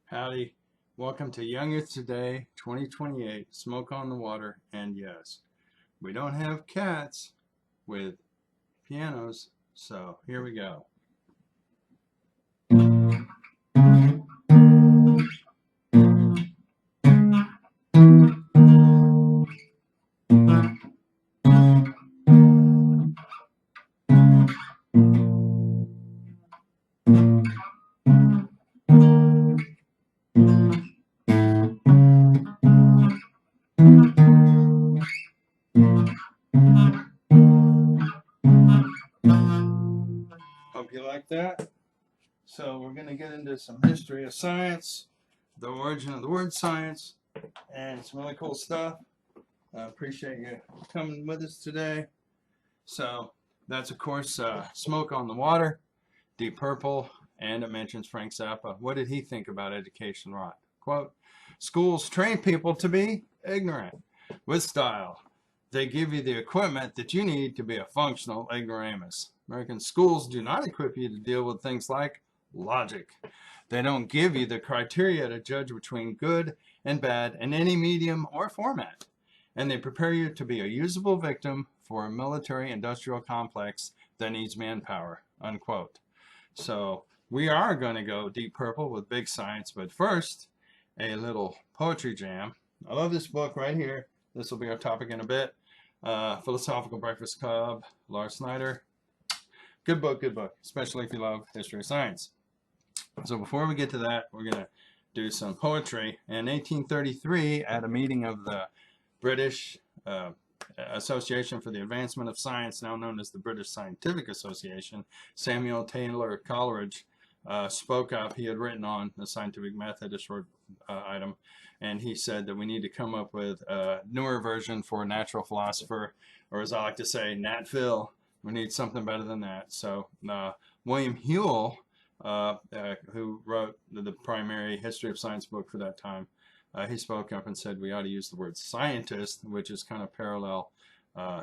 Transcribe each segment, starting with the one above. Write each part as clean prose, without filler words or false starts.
Howdy. Welcome to Young Youth Today 2028, Smoke on the Water, and yes, we don't have cats with pianos, so here we go. Hope you like that. So we're going to get into some history of science, the origin of the word science, and some really cool stuff. I appreciate you coming with us today. So that's, of course, Smoke on the Water, Deep Purple, and it mentions Frank Zappa. What did he think about education rot? Quote, schools train people to be ignorant with style. They give you the equipment that you need to be a functional ignoramus. American schools do not equip you to deal with things like logic. They don't give you the criteria to judge between good and bad in any medium or format. And they prepare you to be a usable victim for a military-industrial complex that needs manpower, unquote. So we are going to go Deep Purple with big science, but first, a little poetry jam. I love this book right here. This will be our topic in a bit. Philosophical Breakfast Club, Snyder. Good book, especially if you love history of science. So before we get to that, we're going to do some poetry. In 1833, at a meeting of the British Association for the Advancement of Science, now known as the British Scientific Association, Samuel Taylor Coleridge spoke up. He had written on the scientific method, a short item, and he said that we need to come up with a newer version for a natural philosopher, or as I like to say, Nat Phil. We need something better than that. So William Whewell, who wrote the primary history of science book for that time, he spoke up and said we ought to use the word scientist, which is kind of parallel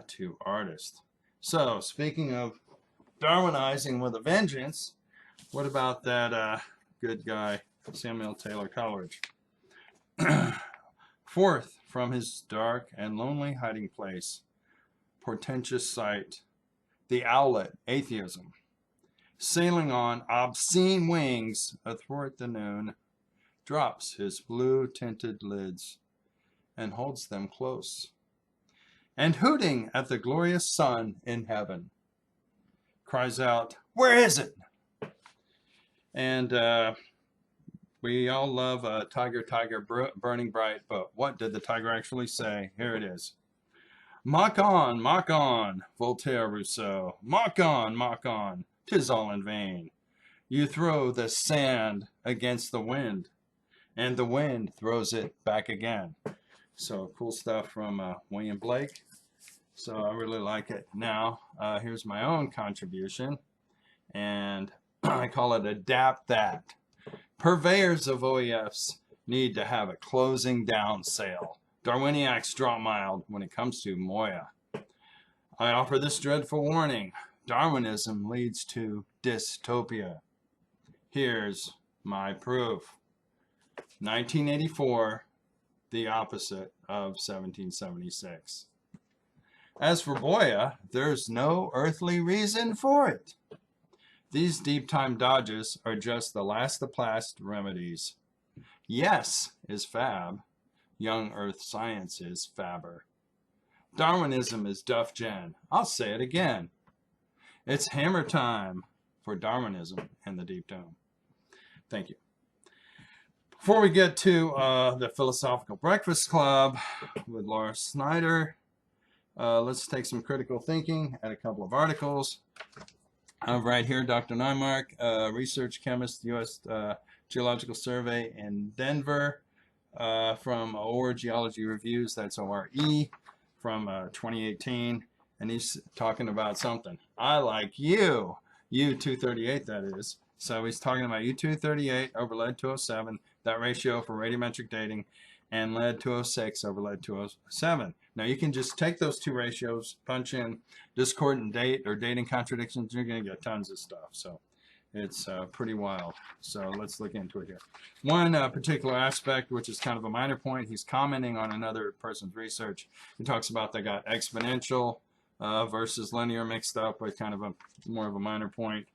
to artist. So speaking of Darwinizing with a vengeance, what about that good guy, Samuel Taylor Coleridge? Forth from his dark and lonely hiding place, portentous sight, the owlet, atheism, sailing on obscene wings athwart the noon, drops his blue-tinted lids and holds them close, and hooting at the glorious sun in heaven, cries out, "Where is it?" And we all love Tiger, Tiger, Burning Bright, but what did the tiger actually say? Here it is. Mock on, Voltaire, Rousseau. Mock on, 'tis all in vain. You throw the sand against the wind, and the wind throws it back again. So cool stuff from William Blake. So I really like it. Now, here's my own contribution, and I call it Adapt That. Purveyors of OEFs need to have a closing down sale. Darwiniacs drop mild when it comes to MOYA. I offer this dreadful warning. Darwinism leads to dystopia. Here's my proof. 1984, the opposite of 1776. As for BOYA, there's no earthly reason for it. These deep time dodges are just the last remedies. Yes is fab. Young Earth science is fabber. Darwinism is Duff Gen. I'll say it again. It's hammer time for Darwinism and the Deep Dome. Thank you. Before we get to the Philosophical Breakfast Club with Snyder, let's take some critical thinking at a couple of articles. Right here, Dr. Neymark, research chemist, U.S. Geological Survey in Denver, from OR Geology Reviews, that's ORE, from 2018, and he's talking about something. I like U238, that is. So he's talking about U238 over lead 207, that ratio for radiometric dating, and lead 206 over lead 207. Now you can just take those two ratios, punch in discordant date or dating contradictions, you're going to get tons of stuff. So It's pretty wild. So let's look into it here. One particular aspect, which is kind of a minor point, he's commenting on another person's research. He talks about they got exponential versus linear mixed up with kind of a more of a minor point.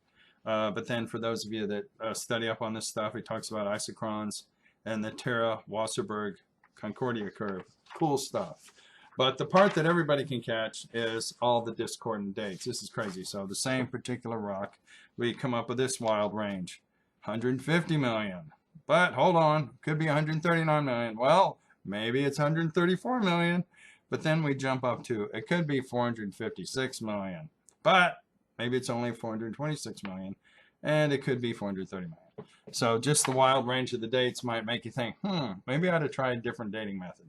But then for those of you that study up on this stuff, he talks about isochrons and the Terra-Wasserberg Concordia curve. Cool stuff. But the part that everybody can catch is all the discordant dates. This is crazy. So the same particular rock, we come up with this wild range, 150 million. But hold on, could be 139 million. Well, maybe it's 134 million. But then we jump up to, it could be 456 million. But maybe it's only 426 million. And it could be 430 million. So just the wild range of the dates might make you think, maybe I ought to try a different dating method.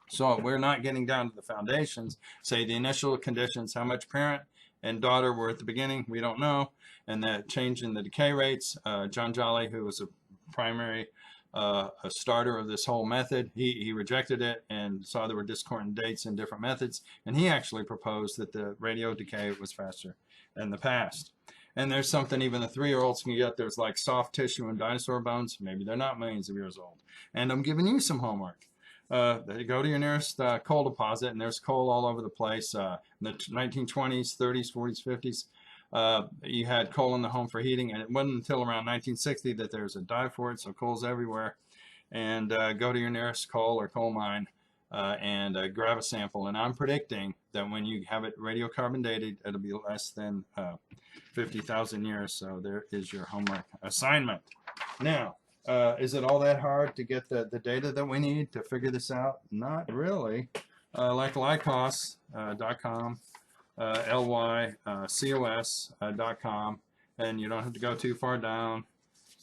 So we're not getting down to the foundations, say the initial conditions, how much parent and daughter were at the beginning, we don't know, and that change in the decay rates. John Jolly, who was a primary a starter of this whole method, he rejected it and saw there were discordant dates in different methods, and he actually proposed that the radio decay was faster than the past. And there's something even the 3-year-olds can get. There's like soft tissue and dinosaur bones. Maybe they're not millions of years old. And I'm giving you some homework. Go to your nearest coal deposit, and there's coal all over the place. In the 1920s, 30s, 40s, 50s, you had coal in the home for heating, and it wasn't until around 1960 that there was a dive for it, so coal's everywhere. And go to your nearest coal or coal mine and grab a sample. And I'm predicting that when you have it radiocarbon dated, it'll be less than 50,000 years. So there is your homework assignment. Now, is it all that hard to get the data that we need to figure this out? Not really. Like LYCOS.com, LYCOS.com, and you don't have to go too far down,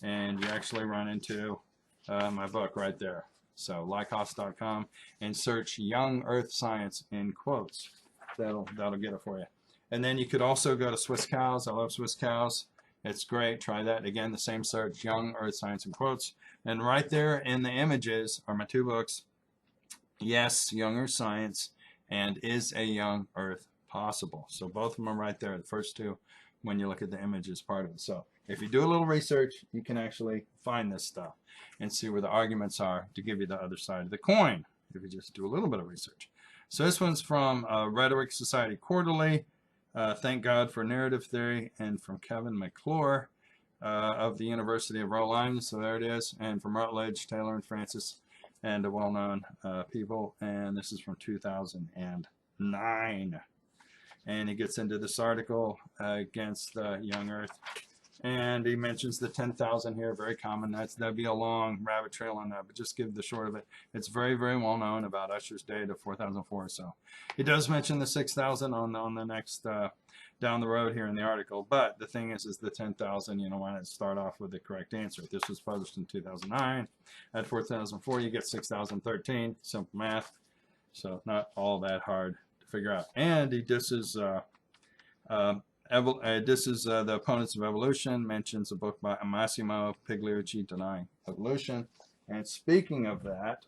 and you actually run into my book right there. So LYCOS.com, and search Young Earth Science in quotes. That'll get it for you. And then you could also go to Swiss Cows. I love Swiss Cows. It's great. Try that. Again, the same search, Young Earth Science in quotes. And right there in the images are my two books, Yes, Young Earth Science, and Is a Young Earth Possible? So both of them are right there, the first two, when you look at the images part of it. So if you do a little research, you can actually find this stuff and see where the arguments are to give you the other side of the coin, if you just do a little bit of research. So this one's from Rhetoric Society Quarterly. Thank God for Narrative Theory, and from Kevin McClure of the University of Rhode Island. So there it is. And from Rutledge, Taylor and Francis, and a well-known people. And this is from 2009. And he gets into this article against Young Earth. And he mentions the 10,000 here, very common. That'd be a long rabbit trail on that, but just give the short of it. It's very, very well known about Usher's date of 4004. So he does mention the 6,000 on the next down the road here in the article. But the thing is the 10,000. You know, why not start off with the correct answer? This was published in 2009. At 4004, you get 6,013. Simple math. So not all that hard to figure out. And he disses. This is the Opponents of Evolution, mentions a book by Massimo Pigliucci, Denying Evolution. And speaking of that,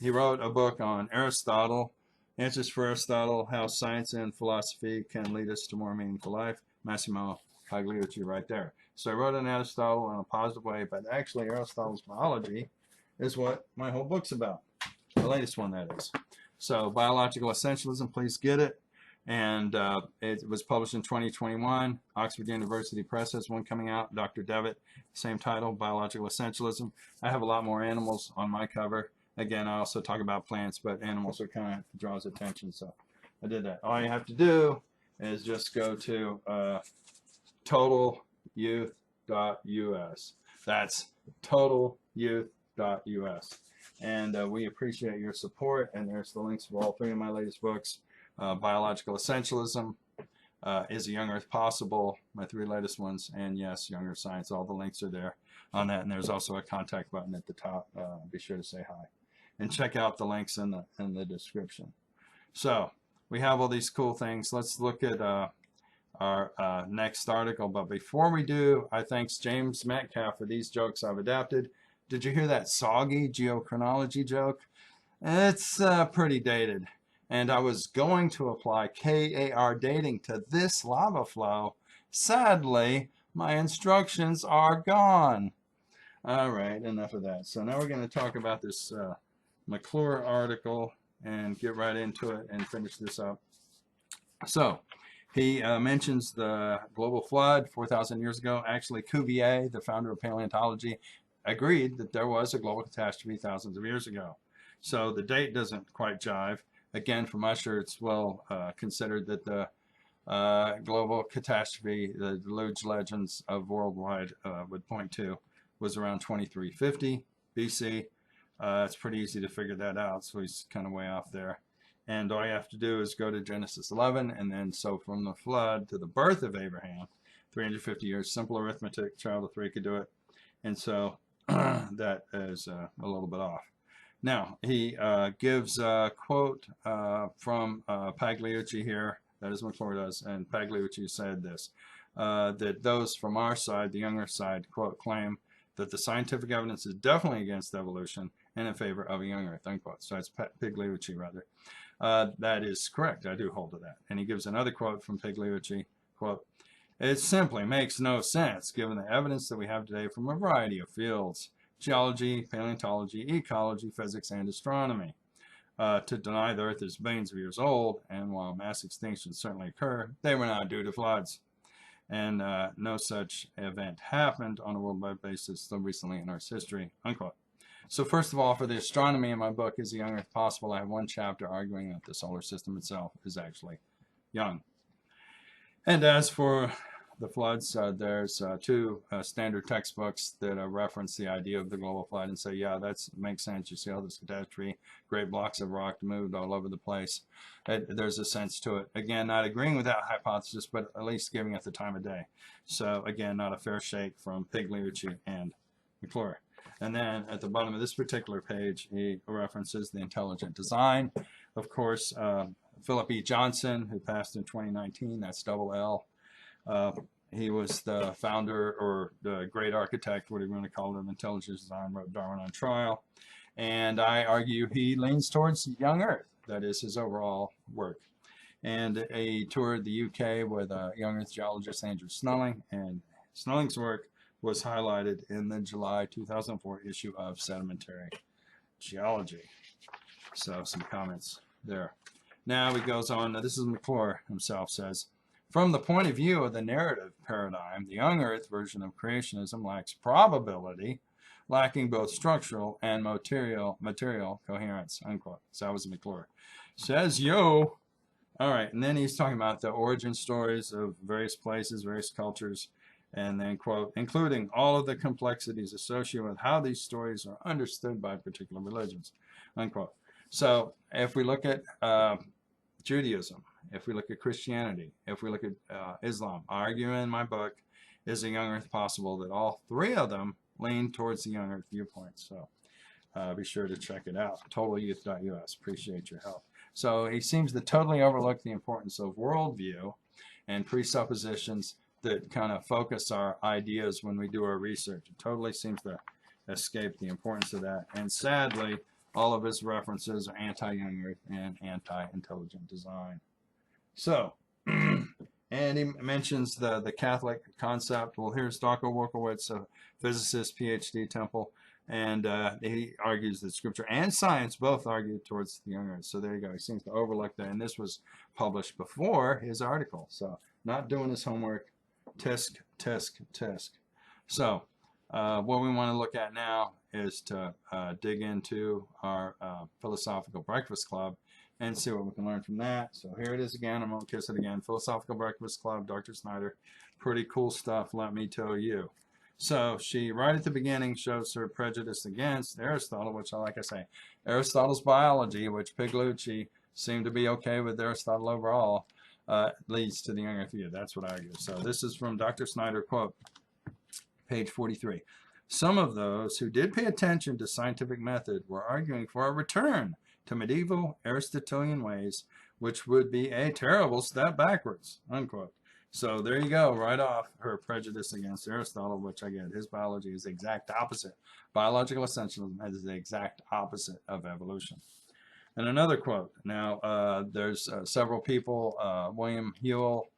he wrote a book on Aristotle, Answers for Aristotle, How Science and Philosophy Can Lead Us to More Meaningful Life. Massimo Pigliucci right there. So I wrote on Aristotle in a positive way, but actually Aristotle's biology is what my whole book's about. The latest one, that is. So Biological Essentialism, please get it. And it was published in 2021. Oxford University Press has one coming out. Dr. Devitt, same title, Biological Essentialism. I have a lot more animals on my cover. Again, I also talk about plants, but animals are kind of draws attention, so I did that. All you have to do is just go to totalyouth.us. That's totalyouth.us. And we appreciate your support, and there's the links for all three of my latest books. Biological Essentialism, Is a Young Earth Possible, my three latest ones, and Yes, Young Earth Science. All the links are there on that, and there's also a contact button at the top. Be sure to say hi. And check out the links in the description. So we have all these cool things. Let's look at our next article. But before we do, I thanks James Metcalf for these jokes I've adapted. Did you hear that soggy geochronology joke? It's pretty dated. And I was going to apply KAR dating to this lava flow Sadly, my instructions are gone. All right, enough of that. So now we're going to talk about this McClure article and get right into it and finish this up. So he mentions the global flood 4,000 years ago. Actually, Cuvier, the founder of paleontology, agreed that there was a global catastrophe thousands of years ago. So the date doesn't quite jive. Again, from Usher, it's well considered that the global catastrophe, the deluge legends of worldwide would point to, was around 2350 BC. It's pretty easy to figure that out, so he's kind of way off there. And all you have to do is go to Genesis 11, and then so from the flood to the birth of Abraham, 350 years, simple arithmetic, child of 3 could do it. And so that is a little bit off. Now, he gives a quote from Pagliucci here, that is McClure does, and Pagliucci said this, that those from our side, the younger side, quote, claim that the scientific evidence is definitely against evolution and in favor of a young Earth, unquote. So it's Pagliucci, rather. That is correct. I do hold to that. And he gives another quote from Pagliucci, quote, "It simply makes no sense given the evidence that we have today from a variety of fields, geology, paleontology, ecology, physics, and astronomy, to deny the Earth is billions of years old, and while mass extinctions certainly occur, they were not due to floods. And no such event happened on a worldwide basis so recently in Earth's history," unquote. So first of all, for the astronomy in my book, Is the Young Earth Possible? I have one chapter arguing that the solar system itself is actually young. And as for the floods, there's two standard textbooks that reference the idea of the global flood and say, yeah, that makes sense. You see all this catastrophe, great blocks of rock moved all over the place. There's a sense to it. Again, not agreeing with that hypothesis, but at least giving it the time of day. So again, not a fair shake from Pagliucci and McClure. And then at the bottom of this particular page, he references the intelligent design. Of course, Philip E. Johnson, who passed in 2019, that's double L. He was the founder or the great architect, whatever you want to call it, of intelligent design, wrote Darwin on Trial. And I argue he leans towards young Earth. That is his overall work. And he toured the UK with young Earth geologist Andrew Snelling, and Snelling's work was highlighted in the July 2004 issue of Sedimentary Geology. So some comments there. Now he goes on, this is McClure himself says, "From the point of view of the narrative paradigm, the young Earth version of creationism lacks probability, lacking both structural and material coherence," unquote. So that was McClure. Says yo. All right, and then he's talking about the origin stories of various places, various cultures, and then, quote, "including all of the complexities associated with how these stories are understood by particular religions," unquote. So if we look at Judaism, if we look at Christianity, if we look at Islam, I argue in my book, Is a Young Earth Possible, that all three of them lean towards the young Earth viewpoint. So be sure to check it out. TotalYouth.us. Appreciate your help. So he seems to totally overlook the importance of worldview and presuppositions that kind of focus our ideas when we do our research. It totally seems to escape the importance of that. And sadly, all of his references are anti-young Earth and anti-intelligent design. So, and he mentions the Catholic concept. Well, here's Dr. Wolkowitz, a physicist, PhD, Temple, and he argues that Scripture and science both argue towards the young Earth. So there you go. He seems to overlook that, and this was published before his article. So not doing his homework. Tisk, tisk, tisk. So what we want to look at now is to dig into our Philosophical Breakfast Club and see what we can learn from that. So here it is again. I'm going to kiss it again. Philosophical Breakfast Club, Dr. Snyder. Pretty cool stuff, let me tell you. So she, right at the beginning, shows her prejudice against Aristotle, which, like I say, Aristotle's biology, which Pagliucci seemed to be okay with Aristotle overall, leads to the young Earth view. That's what I argue. So this is from Dr. Snyder, quote, page 43. "Some of those who did pay attention to scientific method were arguing for a return to medieval Aristotelian ways, which would be a terrible step backwards," unquote. So there you go, right off her prejudice against Aristotle, which I get. His biology is the exact opposite. Biological essentialism is the exact opposite of evolution. And another quote. Now, there's several people, William Whewell,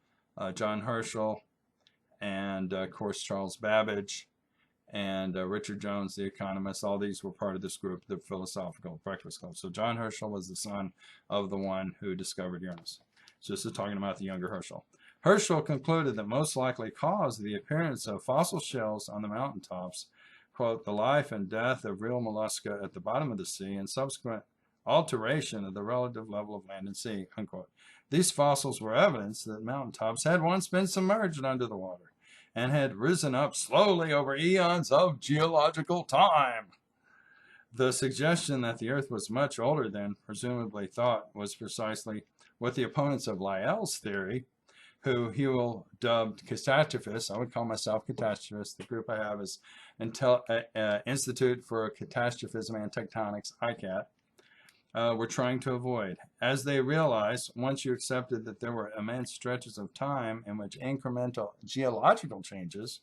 John Herschel, and of course Charles Babbage, and Richard Jones, the economist. All these were part of this group, the Philosophical Breakfast Club. So John Herschel was the son of the one who discovered Uranus. So this is talking about the younger Herschel. Herschel concluded that most likely cause of the appearance of fossil shells on the mountaintops, quote, the life and death of real mollusca at the bottom of the sea and subsequent alteration of the relative level of land and sea, unquote. These fossils were evidence that mountaintops had once been submerged under the water and had risen up slowly over eons of geological time. The suggestion that the Earth was much older than presumably thought was precisely what the opponents of Lyell's theory, who Whewell dubbed catastrophists — I would call myself catastrophist — the group I have is Institute for Catastrophism and Tectonics, ICAT, were trying to avoid, as they realized once you accepted that there were immense stretches of time in which incremental geological changes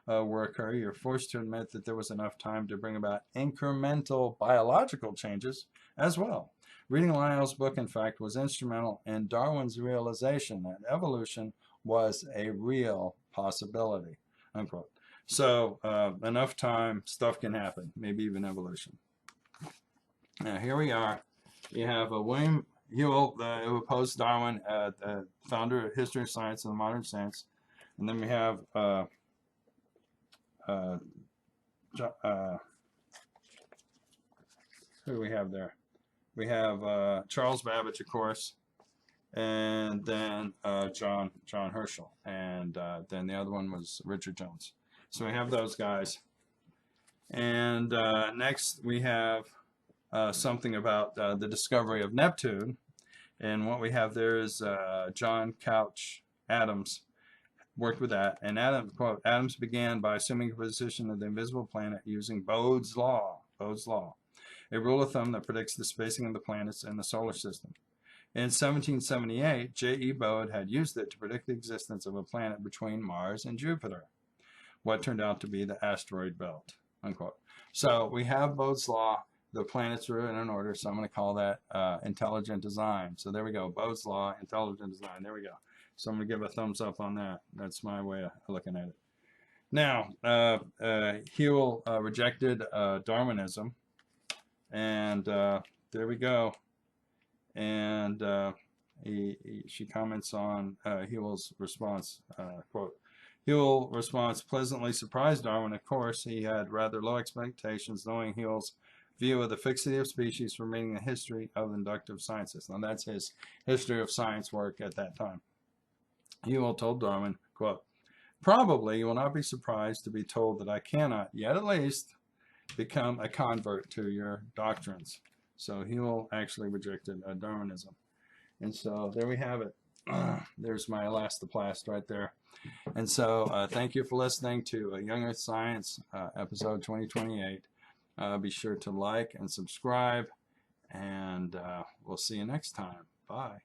were occurring. You're forced to admit that there was enough time to bring about incremental biological changes as well. Reading Lyell's book, in fact, was instrumental in Darwin's realization that evolution was a real possibility, unquote. So enough time, stuff can happen, maybe even evolution. Now, here we are. You have William Whewell, who opposed Darwin, the founder of history of science and the modern sense. And then we have who do we have there? We have Charles Babbage, of course, and then John Herschel, and then the other one was Richard Jones. So we have those guys. And next we have something about the discovery of Neptune, and what we have there is John Couch Adams worked with that, and quote, Adams began by assuming a position of the invisible planet using Bode's law, a rule of thumb that predicts the spacing of the planets in the solar system. In 1778, J.E. Bode had used it to predict the existence of a planet between Mars and Jupiter, what turned out to be the asteroid belt, unquote. So we have Bode's law. The planets are in an order, so I'm going to call that intelligent design. So there we go, Bode's law, intelligent design. There we go. So I'm going to give a thumbs up on that. That's my way of looking at it. Now, Whewell rejected Darwinism, and there we go. And she comments on Whewell's response, quote, Whewell response pleasantly surprised Darwin. Of course, he had rather low expectations, knowing Whewell's view of the fixity of species remaining the history of inductive sciences. Now, that's his history of science work at that time. Whewell told Darwin, quote, probably you will not be surprised to be told that I cannot, yet at least, become a convert to your doctrines. So Whewell actually rejected Darwinism. And so there we have it. There's my elastoplast right there. And so thank you for listening to Young Earth Science, episode 2028. Be sure to like and subscribe, and we'll see you next time. Bye.